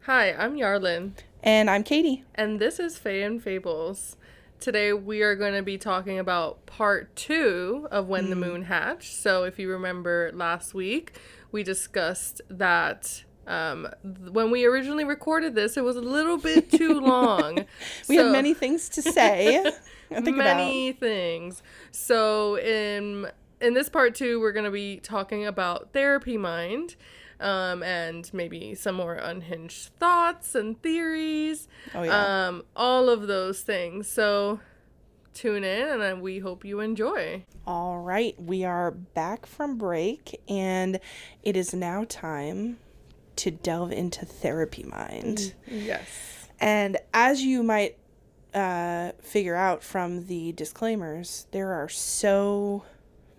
Hi, I'm Yarlin, And I'm Katie. and this is Fae Fables. Today we are going to be talking about part 2 of When the Moon Hatched. So if you remember last week, we discussed that when we originally recorded this, it was a little bit too long. We had So many things to say and think about. many things. So in this part 2, we're going to be talking about therapy mind. And maybe some more unhinged thoughts and theories. Oh, yeah. All of those things. So tune in and we hope you enjoy. All right. We are back from break, and it is now time to delve into therapy mind. Yes. And as you might figure out from the disclaimers, there are so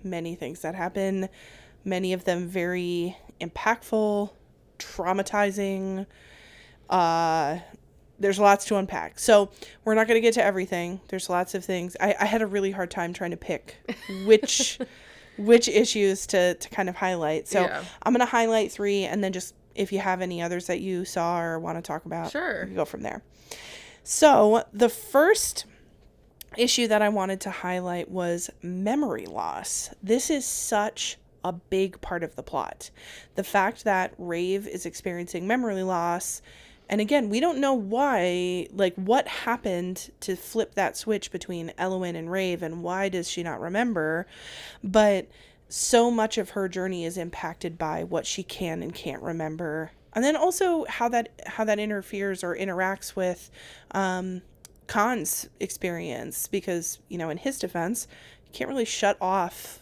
many things that happen, many of them very impactful, traumatizing. There's lots to unpack. So we're not going to get to everything. There's lots of things. I had a really hard time trying to pick which issues to kind of highlight. So Yeah. I'm going to highlight 3, and then just if you have any others that you saw or want to talk about, Sure. we can go from there. So the first issue that I wanted to highlight was memory loss. This is such a big part of the plot. The fact that Rave is experiencing memory loss, and again, we don't know why, like what happened to flip that switch between Elowen and Rave, and why does she not remember, but so much of her journey is impacted by what she can and can't remember. And then also how that interferes or interacts with Khan's experience, because, you know, in his defense, you can't really shut off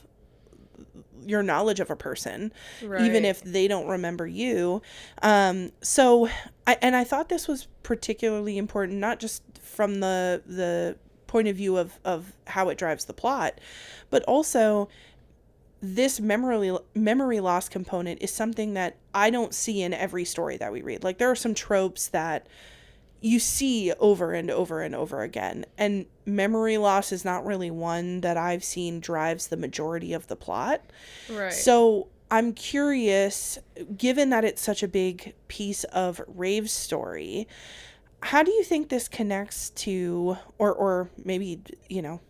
your knowledge of a person, Right. even if they don't remember you. So I thought this was particularly important, not just from the point of view of how it drives the plot, but also this memory loss component is something that I don't see in every story that we read. Like, there are some tropes that you see over and over and over again, and memory loss is not really one that I've seen drives the majority of the plot. Right. So I'm curious, given that it's such a big piece of Rave's story, how do you think this connects to, or maybe, you know,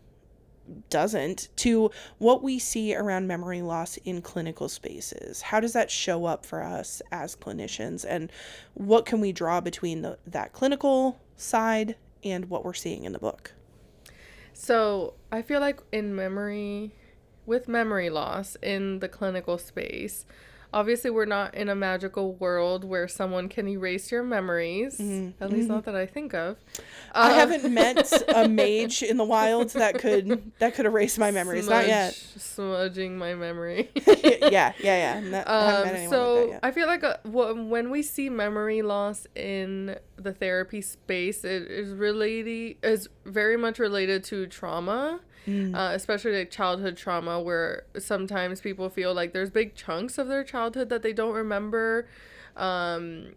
doesn't, to what we see around memory loss in clinical spaces? How does that show up for us as clinicians, and what can we draw between that clinical side and what we're seeing in the book? So I feel like with memory loss in the clinical space, obviously we're not in a magical world where someone can erase your memories, at least not that I think of. I haven't met a mage in the wild that could erase my memories. Not yet. Smudging my memory. Yeah. Haven't met anyone So like that yet. I feel like when we see memory loss in the therapy space, it is very much related to trauma. Especially like childhood trauma, where sometimes people feel like there's big chunks of their childhood that they don't remember, and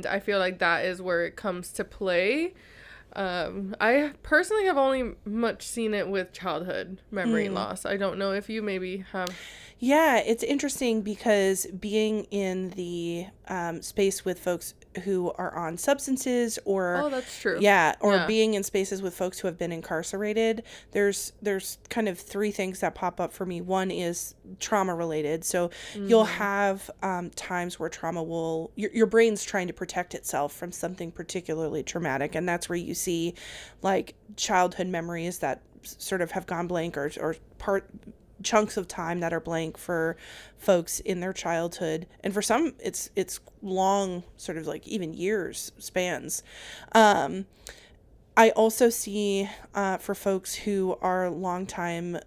I feel like that is where it comes to play. I personally have only much seen it with childhood memory loss. I don't know if you maybe have. Yeah, it's interesting because being in the space with folks who are on substances, or Oh, that's true. being in spaces with folks who have been incarcerated, there's kind of 3 things that pop up for me. One is trauma related. So you'll have times where trauma will, your brain's trying to protect itself from something particularly traumatic, and that's where you see like childhood memories that sort of have gone blank, or chunks of time that are blank for folks in their childhood, and for some it's long, sort of like even years spans. I also see for folks who are have long time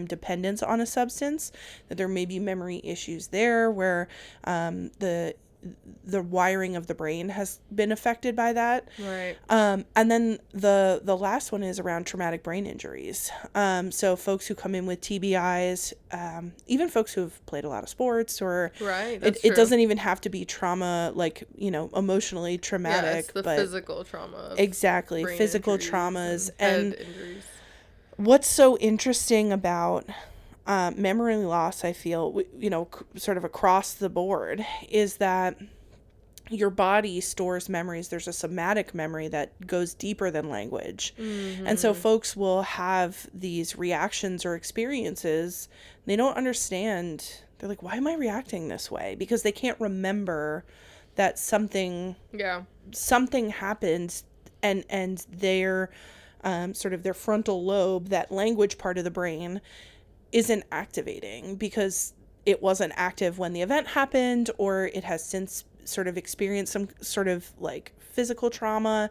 dependence on a substance, that there may be memory issues there, where the wiring of the brain has been affected by that. Right. And then the last one is around traumatic brain injuries. So folks who come in with TBIs, even folks who have played a lot of sports, or Right. it doesn't even have to be trauma, like, you know, emotionally traumatic. Yeah, it's the but physical trauma. Exactly. Physical injuries traumas. and And head injuries. what's so interesting about memory loss, I feel, you know, sort of across the board, is that your body stores memories. There's a somatic memory that goes deeper than language. And so folks will have these reactions or experiences. They don't understand. They're like, why am I reacting this way? Because they can't remember that something happened, and their sort of their frontal lobe, that language part of the brain, isn't activating because it wasn't active when the event happened, or it has since sort of experienced some sort of like physical trauma.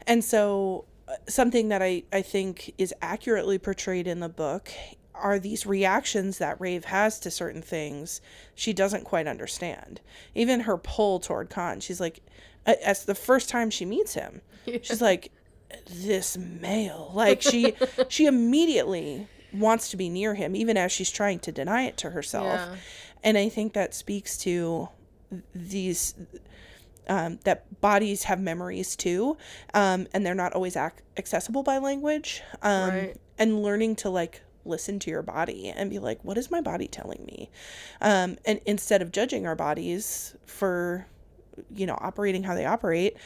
And so something that I think is accurately portrayed in the book are these reactions that Rave has to certain things she doesn't quite understand. Even her pull toward Khan, she's like, as the first time she meets him, she's like, this male, like she immediately wants to be near him, even as she's trying to deny it to herself. And I think that speaks to these that bodies have memories too, and they're not always accessible by language, and learning to like listen to your body and be like, what is my body telling me, and instead of judging our bodies for, you know, operating how they operate,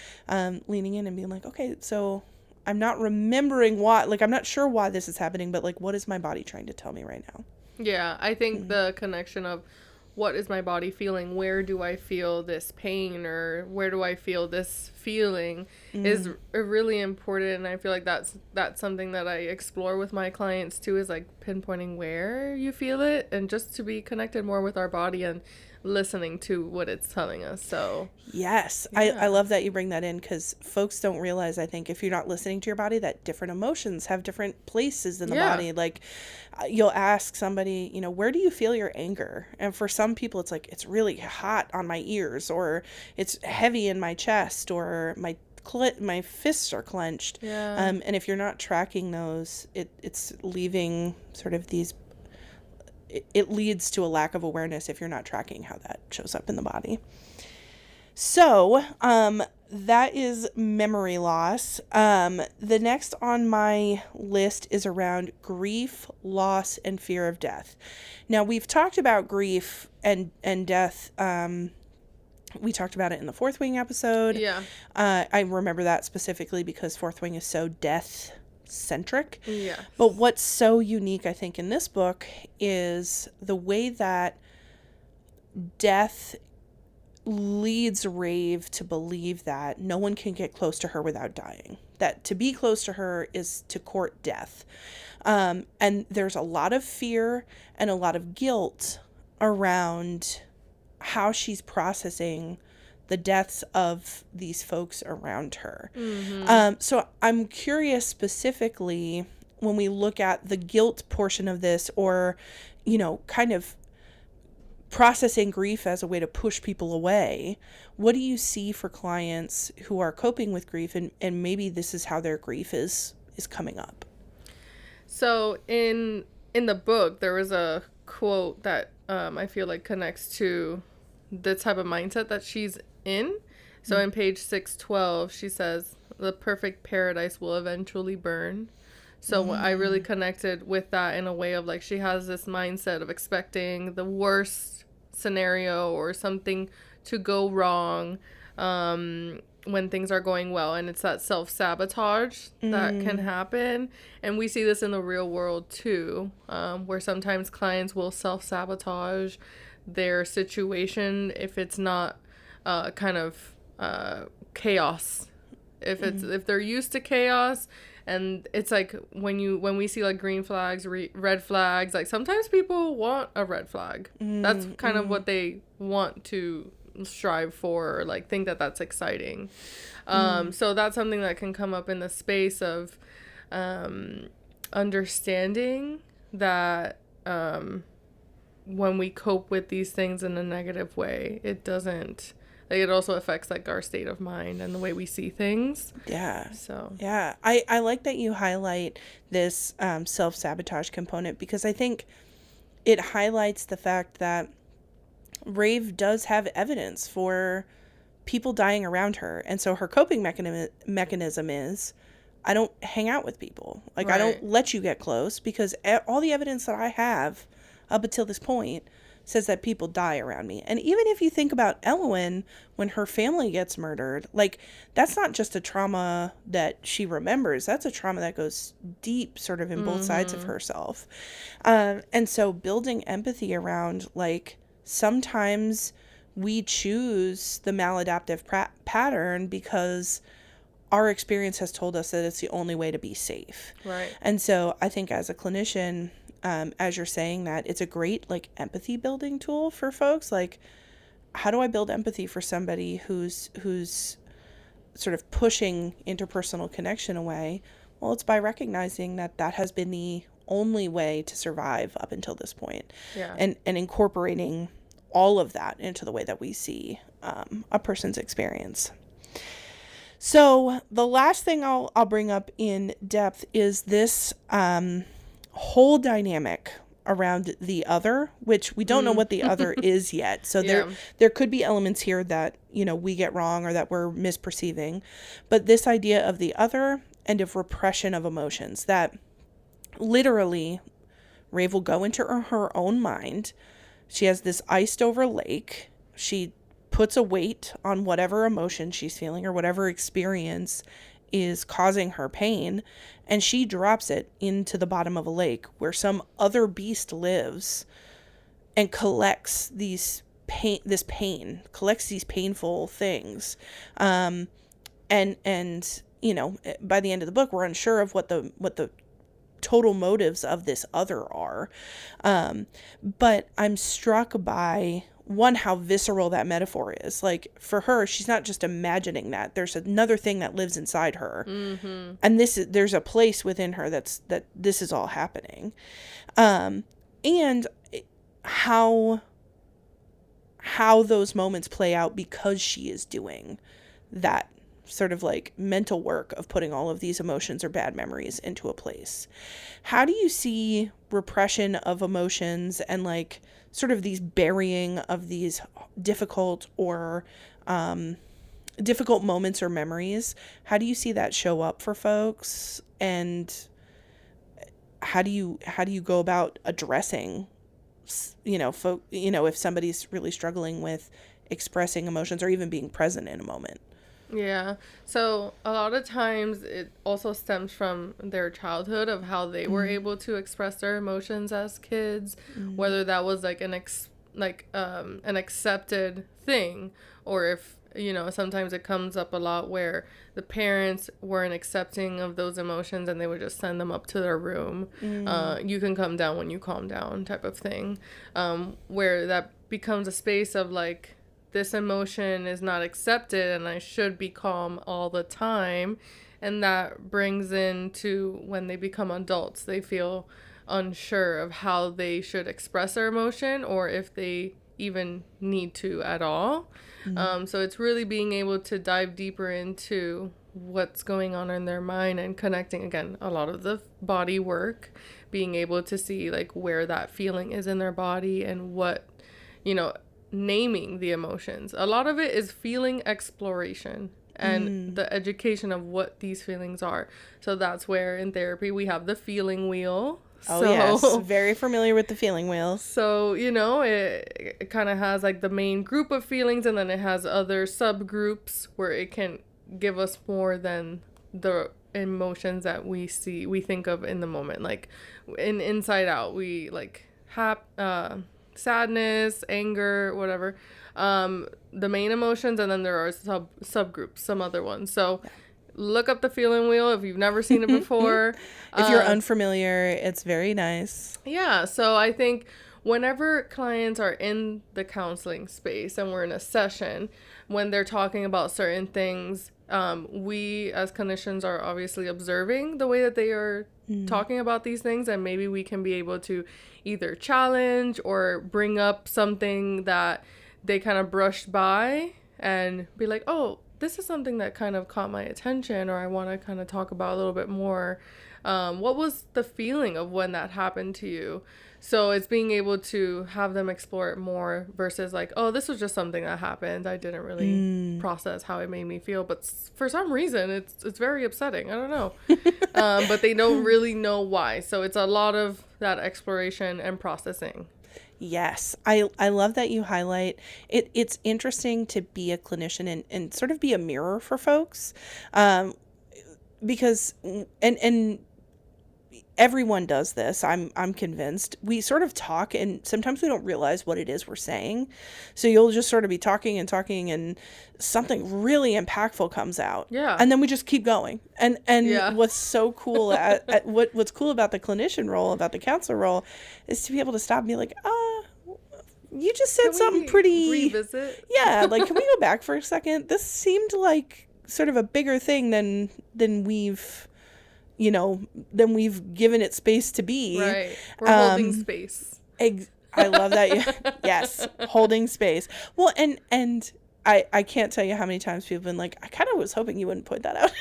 leaning in and being like, okay, so I'm not remembering why, like, I'm not sure why this is happening, but like, what is my body trying to tell me right now? Yeah, I think the connection of what is my body feeling, where do I feel this pain, or where do I feel this feeling, is really important. And I feel like that's something that I explore with my clients too, is like pinpointing where you feel it, and just to be connected more with our body and listening to what it's telling us. So yes, I love that you bring that in, because folks don't realize, I think, if you're not listening to your body, that different emotions have different places in the body. Like you'll ask somebody, you know, where do you feel your anger? And for some people it's like, it's really hot on my ears, or it's heavy in my chest, or my fists are clenched. And if you're not tracking those, it's leaving sort of these, it leads to a lack of awareness if you're not tracking how that shows up in the body. So, that is memory loss. The next on my list is around grief, loss, and fear of death. Now, we've talked about grief and death. We talked about it in the Fourth Wing episode. Yeah. I remember that specifically because Fourth Wing is so death-centric. Yeah. But what's so unique, I think, in this book is the way that death leads Rave to believe that no one can get close to her without dying. That to be close to her is to court death. And there's a lot of fear and a lot of guilt around how she's processing the deaths of these folks around her. So I'm curious specifically, when we look at the guilt portion of this, or, you know, kind of processing grief as a way to push people away, what do you see for clients who are coping with grief, and maybe this is how their grief is coming up? So in the book, there was a quote that I feel like connects to the type of mindset that she's in. So in page 612, she says, the perfect paradise will eventually burn. So I really connected with that in a way of like, she has this mindset of expecting the worst scenario or something to go wrong when things are going well. And it's that self-sabotage that can happen. And we see this in the real world too, where sometimes clients will self-sabotage their situation if it's not kind of chaos. If they're used to chaos, and it's like when we see like green flags, red flags, like sometimes people want a red flag. That's kind of what they want to strive for, or like think that that's exciting. So that's something that can come up in the space of understanding that when we cope with these things in a negative way, it doesn't, like, it also affects like our state of mind and the way we see things. Yeah. So yeah, I like that you highlight this self-sabotage component, because I think it highlights the fact that Rave does have evidence for people dying around her, and so her coping mechanism is, I don't hang out with people. Like, I don't let you get close, because all the evidence that I have up until this point says that people die around me. And even if you think about Eowyn, when her family gets murdered, like, that's not just a trauma that she remembers. That's a trauma that goes deep sort of in both sides of herself. And so building empathy around, like, sometimes we choose the maladaptive pattern because our experience has told us that it's the only way to be safe. Right. And so I think as a clinician, as you're saying that, it's a great, like, empathy building tool for folks. Like, how do I build empathy for somebody who's sort of pushing interpersonal connection away? Well, it's by recognizing that that has been the only way to survive up until this point. Yeah. And incorporating all of that into the way that we see a person's experience. So the last thing I'll bring up in depth is this whole dynamic around the other, which we don't know what the other is yet. So there could be elements here that, you know, we get wrong or that we're misperceiving. But this idea of the other and of repression of emotions, that literally Rave will go into her own mind. She has this iced over lake. She puts a weight on whatever emotion she's feeling or whatever experience is causing her pain, and she drops it into the bottom of a lake where some other beast lives and collects these collects these painful things. And you know, by the end of the book, we're unsure of what the total motives of this other are. But I'm struck by, one, how visceral that metaphor is. Like, for her, she's not just imagining that. There's another thing that lives inside her. Mm-hmm. And there's a place within her that this is all happening. And how those moments play out because she is doing that sort of like mental work of putting all of these emotions or bad memories into a place. How do you see repression of emotions and, like, sort of these burying of these difficult moments or memories? How do you see that show up for folks? And how do you go about addressing, if somebody's really struggling with expressing emotions or even being present in a moment? Yeah. So a lot of times it also stems from their childhood of how they were able to express their emotions as kids, whether that was like an accepted thing, or if, sometimes it comes up a lot where the parents weren't accepting of those emotions and they would just send them up to their room. You can come down when you calm down type of thing, where that becomes a space of like, this emotion is not accepted and I should be calm all the time. And that brings into when they become adults, they feel unsure of how they should express their emotion or if they even need to at all. So it's really being able to dive deeper into what's going on in their mind and connecting, again, a lot of the body work, being able to see like where that feeling is in their body and what, naming the emotions. A lot of it is feeling exploration and the education of what these feelings are. So that's where in therapy we have the feeling wheel. Yes, very familiar with the feeling wheel. So, it kind of has like the main group of feelings, and then it has other subgroups where it can give us more than the emotions that we think of in the moment. Like in Inside Out, we like sadness, anger, whatever, the main emotions, and then there are subgroups, some other ones. So look up the feeling wheel if you've never seen it before. If you're unfamiliar, it's very nice. Yeah, so I think whenever clients are in the counseling space and we're in a session, when they're talking about certain things, we as clinicians are obviously observing the way that they are talking about these things, and maybe we can be able to either challenge or bring up something that they kind of brushed by and be like, oh, this is something that kind of caught my attention, or I want to kind of talk about a little bit more. What was the feeling of when that happened to you? So it's being able to have them explore it more versus like, oh, this was just something that happened. I didn't really process how it made me feel, but for some reason it's very upsetting. I don't know. But they don't really know why. So it's a lot of that exploration and processing. Yes. I love that you highlight it. It's interesting to be a clinician and sort of be a mirror for folks. Because and everyone does this. I'm convinced. We sort of talk and sometimes we don't realize what it is we're saying. So you'll just sort of be talking and something really impactful comes out. Yeah. And then we just keep going. And Yeah. what's so cool what's cool about the clinician role, about the counselor role, is to be able to stop and be like, you just said something pretty revisit. Yeah, like, can we go back for a second? This seemed like sort of a bigger thing than we've given it space to be. Right. We're holding space. I love that. Yes, holding space. Well, and I can't tell you how many times people have been like, I kind of was hoping you wouldn't put that out.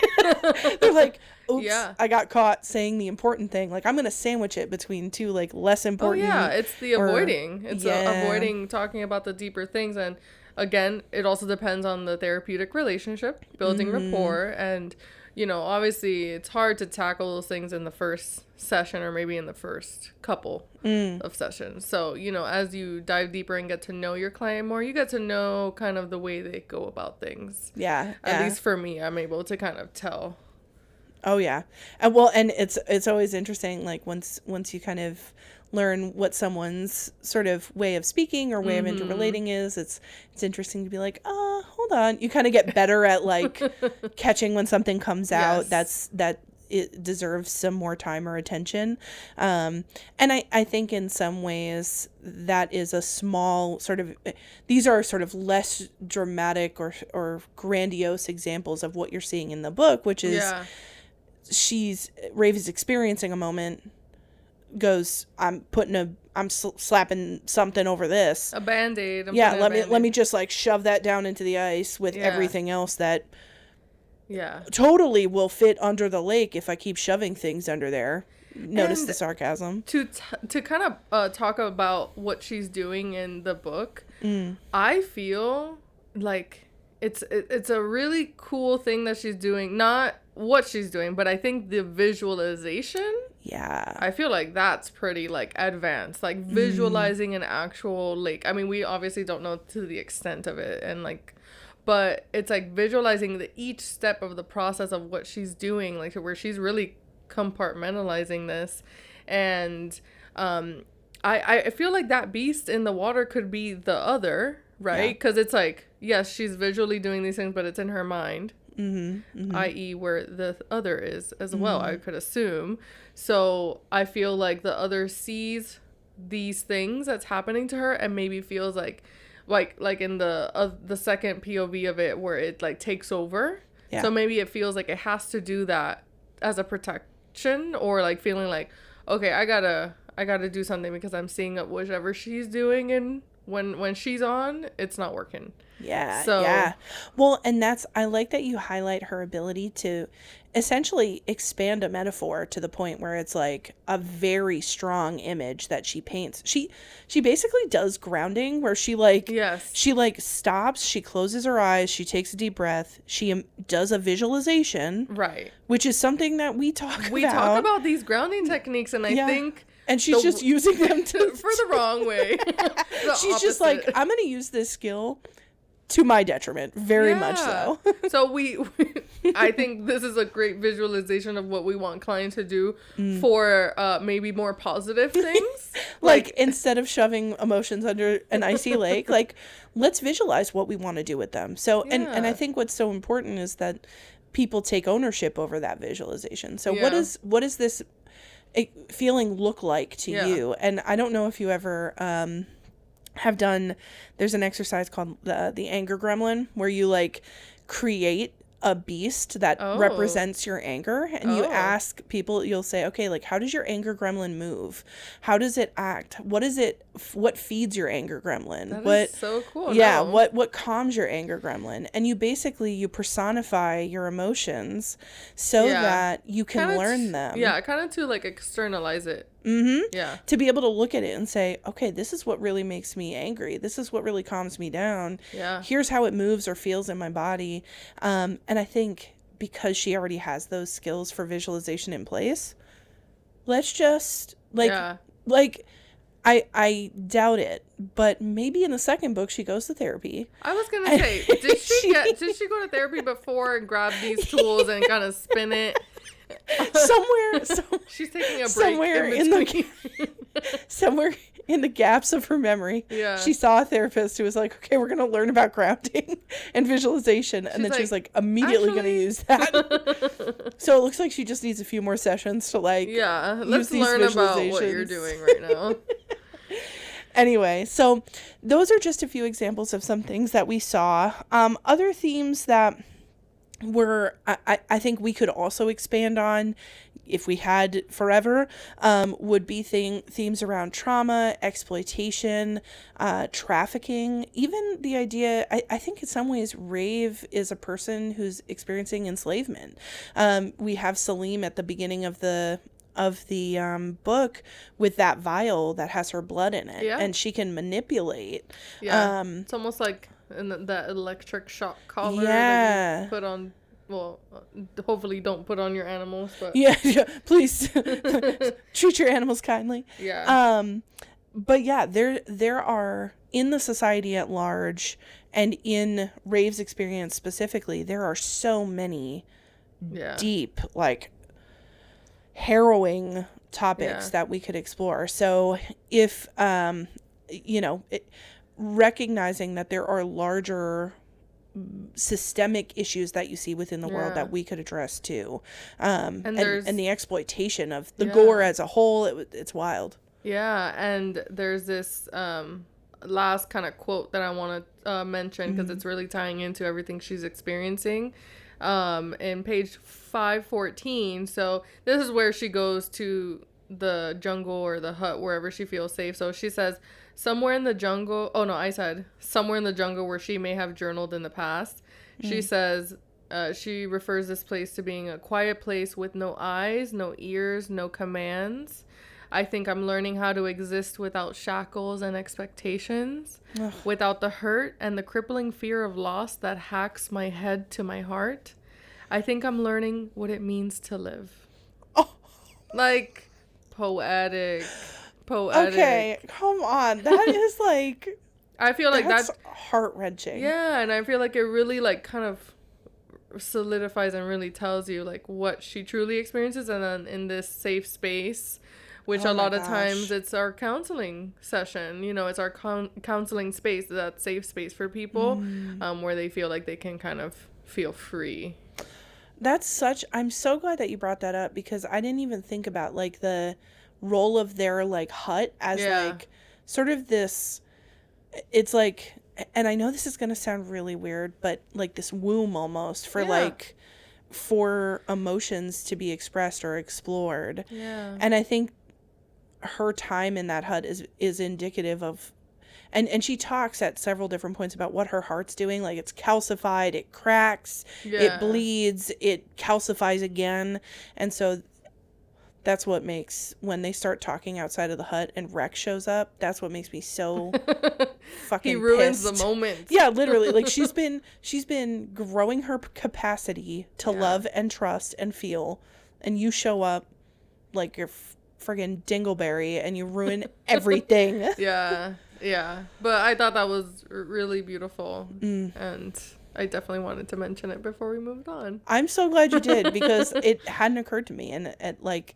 They're like, oops, yeah. I got caught saying the important thing. Like, I'm going to sandwich it between two, like, less important. Oh, yeah, it's the avoiding. It's avoiding talking about the deeper things. And, again, it also depends on the therapeutic relationship, building rapport, and, obviously it's hard to tackle those things in the first session or maybe in the first couple of sessions. So, as you dive deeper and get to know your client more, you get to know kind of the way they go about things. Yeah. At least for me, I'm able to kind of tell. Oh, yeah. And it's always interesting, like, once you kind of learn what someone's sort of way of speaking or way of interrelating is, it's interesting to be like, hold on. You kind of get better at, like, catching when something comes out that it deserves some more time or attention. And I think in some ways that is a small sort of, these are sort of less dramatic or grandiose examples of what you're seeing in the book, which is Ravi's experiencing a moment, goes, I'm slapping something over this. A Band-Aid. Let me just, like, shove that down into the ice with everything else that totally will fit under the lake if I keep shoving things under there. Notice the sarcasm. To kind of talk about what she's doing in the book, I feel like it's a really cool thing that she's doing. Not what she's doing, but I think the visualization. Yeah. I feel like that's pretty, like, advanced. Like, visualizing an actual lake. I mean, we obviously don't know to the extent of it, and, like, but it's, like, visualizing each step of the process of what she's doing, like, where she's really compartmentalizing this. And I feel like that beast in the water could be the other, right? Because it's like, yes, she's visually doing these things, but it's in her mind. I.e. where the other is as well, I could assume. So I feel like the other sees these things that's happening to her and maybe feels like in the second POV of it where it, like, takes over. Yeah. So maybe it feels like it has to do that as a protection, or, like, feeling like, okay, I gotta do something because I'm seeing whatever she's doing, and when she's on, it's not working. Yeah. So, yeah. Well, and I like that you highlight her ability to essentially expand a metaphor to the point where it's like a very strong image that she paints. She basically does grounding where she stops, she closes her eyes, she takes a deep breath, she does a visualization. Right. Which is something that we talk about. We talk about these grounding techniques, and I think... And she's just using them for the wrong way. She's just like, I'm going to use this skill to my detriment, very much so. So I think this is a great visualization of what we want clients to do for maybe more positive things. like instead of shoving emotions under an icy lake, like, let's visualize what we want to do with them. So, and I think what's so important is that people take ownership over that visualization. So what is this feeling look like to you? And I don't know if you ever have done, there's an exercise called the anger gremlin, where you, like, create a beast that represents your anger, and you ask people, you'll say, okay, like, how does your anger gremlin move? How does it act? What feeds your anger gremlin? That is so cool. Yeah. No. What calms your anger gremlin? And you personify your emotions so that you can learn them. Yeah. Kind of to, like, externalize it. Yeah. To be able to look at it and say, okay, this is what really makes me angry. This is what really calms me down. Yeah. Here's how it moves or feels in my body. And I think because she already has those skills for visualization in place, let's just I doubt it, but maybe in the second book she goes to therapy. I was gonna say, did she go to therapy before and grab these tools and kind of spin it? She's taking a break somewhere in the gaps of her memory. Yeah. She saw a therapist who was like, okay, we're gonna learn about grounding and visualization, and then she was like, immediately gonna use that. So it looks like she just needs a few more sessions to let's learn about what you're doing right now. Anyway, so those are just a few examples of some things that we saw. Other themes that I think we could also expand on if we had forever, would be themes around trauma, exploitation, trafficking, even the idea, I think in some ways Rave is a person who's experiencing enslavement. We have Salim at the beginning of the book with that vial that has her blood in it, and she can manipulate. It's almost like that electric shock collar that you put on. Well, hopefully don't put on your animals, but please treat your animals kindly. But yeah, there are, in the society at large and in Rave's experience specifically, there are so many deep, like, harrowing topics that we could explore. So if recognizing that there are larger systemic issues that you see within the world that we could address too, and the exploitation of the gore as a whole, it's wild. And there's this last kind of quote that I want to mention because it's really tying into everything she's experiencing. In page 514, so this is where she goes to the jungle or the hut, wherever she feels safe. So she says, somewhere in the jungle where she may have journaled in the past. She says, she refers this place to being a quiet place with no eyes, no ears, no commands. I think I'm learning how to exist without shackles and expectations, without the hurt and the crippling fear of loss that hacks my head to my heart. I think I'm learning what it means to live. Like, poetic. Okay, come on. That is like... I feel like that's heart-wrenching. Yeah, and I feel like it really, like, kind of solidifies and really tells you, like, what she truly experiences. And then in this safe space, which a lot of times it's our counseling session, it's our counseling space, that safe space for people, where they feel like they can kind of feel free. I'm so glad that you brought that up, because I didn't even think about, like, the role of their, like, hut as like sort of this, it's like, and I know this is gonna sound really weird, but like this womb almost for like for emotions to be expressed or explored. And I think her time in that hut is indicative of, and she talks at several different points about what her heart's doing. Like, it's calcified, it cracks, it bleeds, it calcifies again. And so that's what makes, when they start talking outside of the hut and Rex shows up, that's what makes me so fucking He ruins pissed. the moment. Yeah, literally. Like, she's been growing her capacity to love and trust and feel, and you show up like you're friggin' Dingleberry and you ruin everything. But I thought that was really beautiful, and I definitely wanted to mention it before we moved on. I'm so glad you did, because it hadn't occurred to me, and like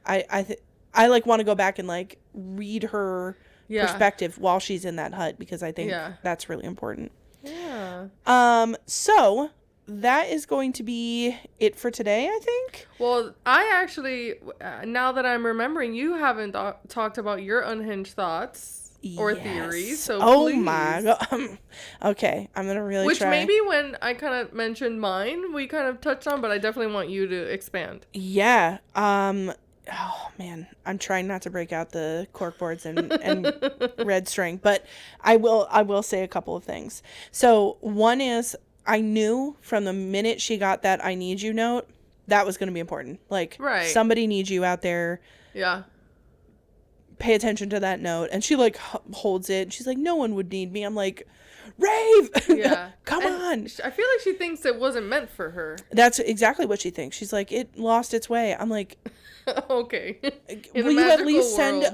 I like want to go back and like read her perspective while she's in that hut, because I think that's really important. So that is going to be it for today, I think. Well, I actually, now that I'm remembering, you haven't talked about your unhinged thoughts or theories, so please. My God. Okay, I'm gonna really try. Which maybe when I kind of mentioned mine, we kind of touched on, but I definitely want you to expand. Oh man, I'm trying not to break out the corkboards and red string, but I will say a couple of things. So one is, I knew from the minute she got that "I need you" note, that was going to be important. Like, somebody needs you out there. Pay attention to that note. And she like holds it. And she's like, no one would need me. I'm like, Rave! Yeah. Come on. I feel like she thinks it wasn't meant for her. That's exactly what she thinks. She's like, it lost its way. I'm like, okay. Will you at least send,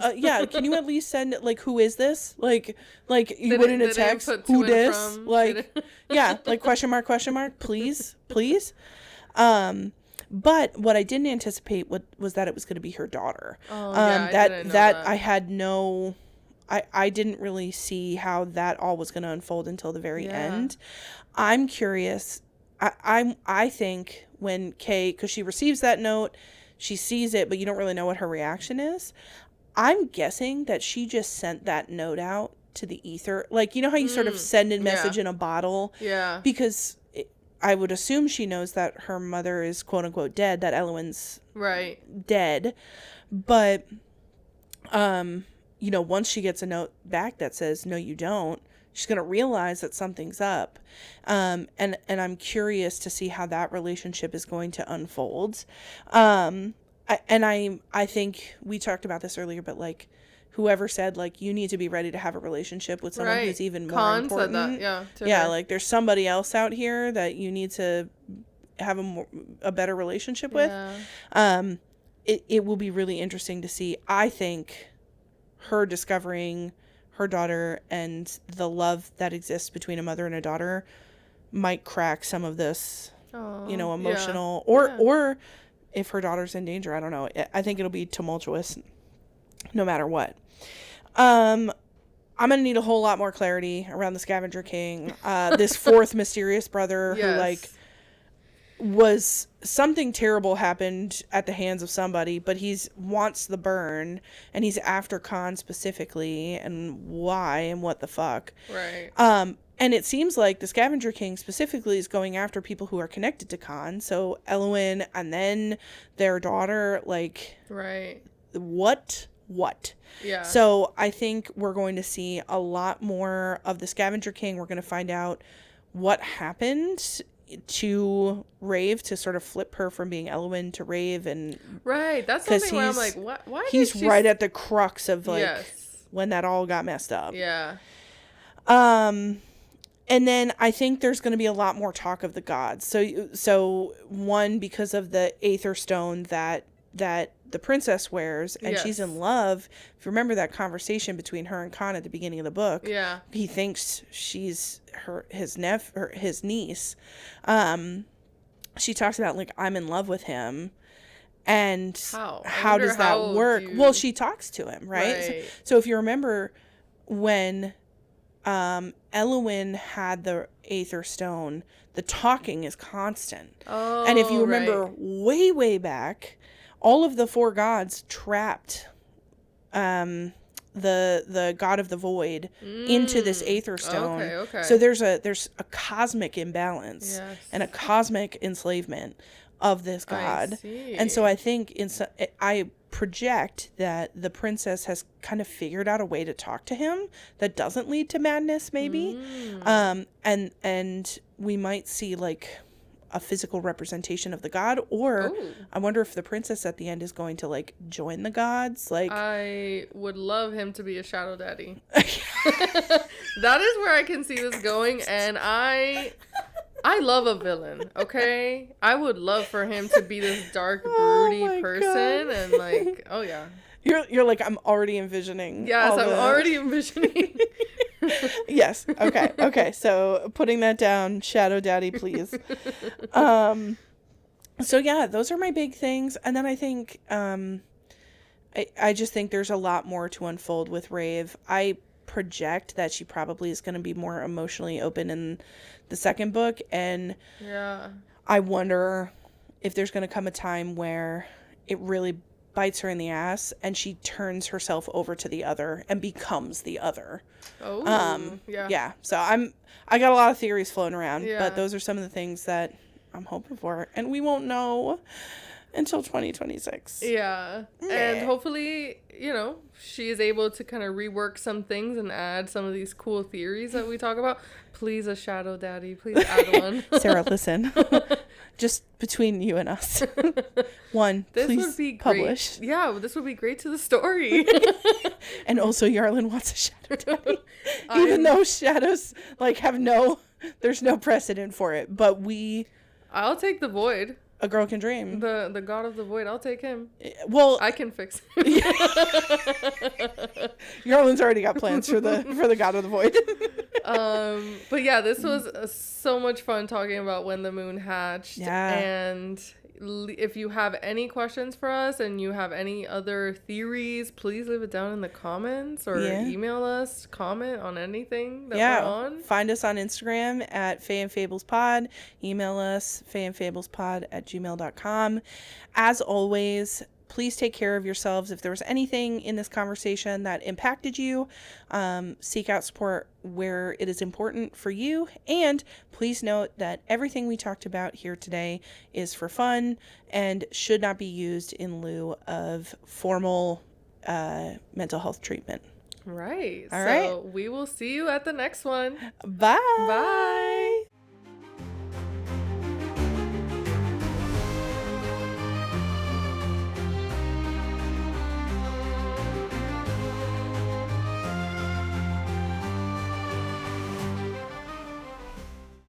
can you at least send, like, who is this? Like you put in a text, who this? Like, yeah, like, question mark, please. But what I didn't anticipate was that it was going to be her daughter. Oh, yeah, I didn't know that. I had no... I didn't really see how that all was going to unfold until the very end. I'm curious. I think when Kay, because she receives that note, she sees it, but you don't really know what her reaction is. I'm guessing that she just sent that note out to the ether. Like, you know how you sort of send a message in a bottle? Yeah. Because I would assume she knows that her mother is quote unquote dead, that Eowyn's dead. But, you know, once she gets a note back that says, no, you don't, she's going to realize that something's up. And I'm curious to see how that relationship is going to unfold. I think we talked about this earlier, but like whoever said like, you need to be ready to have a relationship with someone who's even more important. Said that, yeah. Like there's somebody else out here that you need to have a better relationship with. It will be really interesting to see. I think her discovering her daughter and the love that exists between a mother and a daughter might crack some of this, emotional or if her daughter's in danger, I don't know. I think it'll be tumultuous no matter what. I'm going to need a whole lot more clarity around the Scavenger King. This fourth mysterious brother who like was something terrible happened at the hands of somebody, but he's wants the burn and he's after Khan specifically, and why and what the fuck. Right. And it seems like the Scavenger King specifically is going after people who are connected to Khan. So Eowyn and then their daughter, like, right. What? Yeah. So I think we're going to see a lot more of the Scavenger King. We're going to find out what happened to Rave to sort of flip her from being Eowyn to Rave, and that's something where I'm like, what? Why? He's right at the crux of like when that all got messed up. Yeah. And then I think there's going to be a lot more talk of the gods. So one, because of the Aether Stone that the princess wears, and she's in love. If you remember that conversation between her and Khan at the beginning of the book, he thinks she's his niece. She talks about like, I'm in love with him, and how does that work? Well, she talks to him, right? So if you remember when Eowyn had the Aether Stone, the talking is constant. And if you remember way back, all of the four gods trapped the god of the void into this Aether Stone. Okay. So there's a cosmic imbalance and a cosmic enslavement of this god. And so I think I project that the princess has kind of figured out a way to talk to him that doesn't lead to madness, maybe. And we might see like a physical representation of the god, or I wonder if the princess at the end is going to like join the gods. Like, I would love him to be a shadow daddy. That is where I can see this going, and I love a villain, okay? I would love for him to be this dark, broody person. God. And like, You're like, I'm already envisioning. Yes, I'm already envisioning. Yes. Okay. So putting that down, shadow daddy, please. So yeah, those are my big things. And then I think, I just think there's a lot more to unfold with Rave. I project that she probably is going to be more emotionally open in the second book. And I wonder if there's going to come a time where it really bites her in the ass and she turns herself over to the other and becomes the other. Yeah. So I got a lot of theories floating around, but those are some of the things that I'm hoping for, and we won't know until 2026. Yeah. And hopefully, she is able to kind of rework some things and add some of these cool theories that we talk about. Please, a shadow daddy. Please add one. Sarah, listen. Just between you and us. One, this please would be publish. Great. Yeah, this would be great to the story. And also, Yarlin wants a shadow daddy. Even though shadows, like, there's no precedent for it. But I'll take the void. A girl can dream. The god of the void, I'll take him. Well, I can fix him. Yarlin's already got plans for the god of the void. But yeah, this was so much fun talking about when the moon hatched. Yeah. And if you have any questions for us and you have any other theories, please leave it down in the comments or email us, comment on anything that we're on. Find us on Instagram at Fae and Fables Pod. Email us, faeandfablespod@gmail.com. As always, please take care of yourselves. If there was anything in this conversation that impacted you, seek out support where it is important for you. And please note that everything we talked about here today is for fun and should not be used in lieu of formal mental health treatment. Right. All right. We will see you at the next one. Bye. Bye.